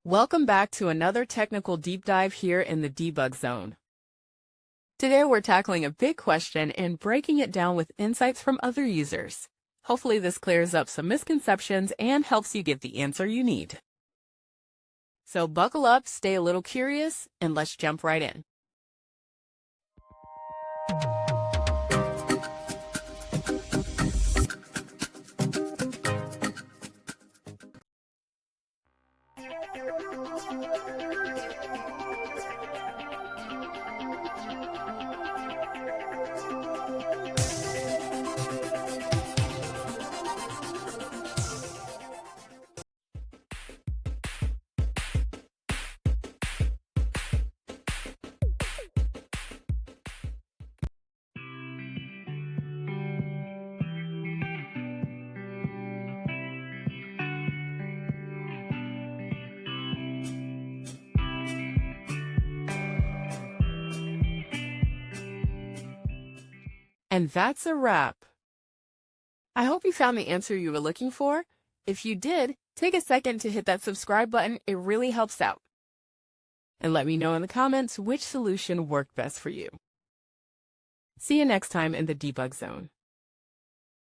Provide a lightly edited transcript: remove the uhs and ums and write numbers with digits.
Welcome back to another technical deep dive here in the debug zone. Today we're tackling a big question and breaking it down with insights from other users. Hopefully this clears up some misconceptions and helps you get the answer you need. So buckle up, stay a little curious, and let's jump right in. And that's a wrap. I hope you found the answer you were looking for. If you did, take a second to hit that subscribe button. It really helps out. And let me know in the comments which solution worked best for you. See you next time in the debug zone.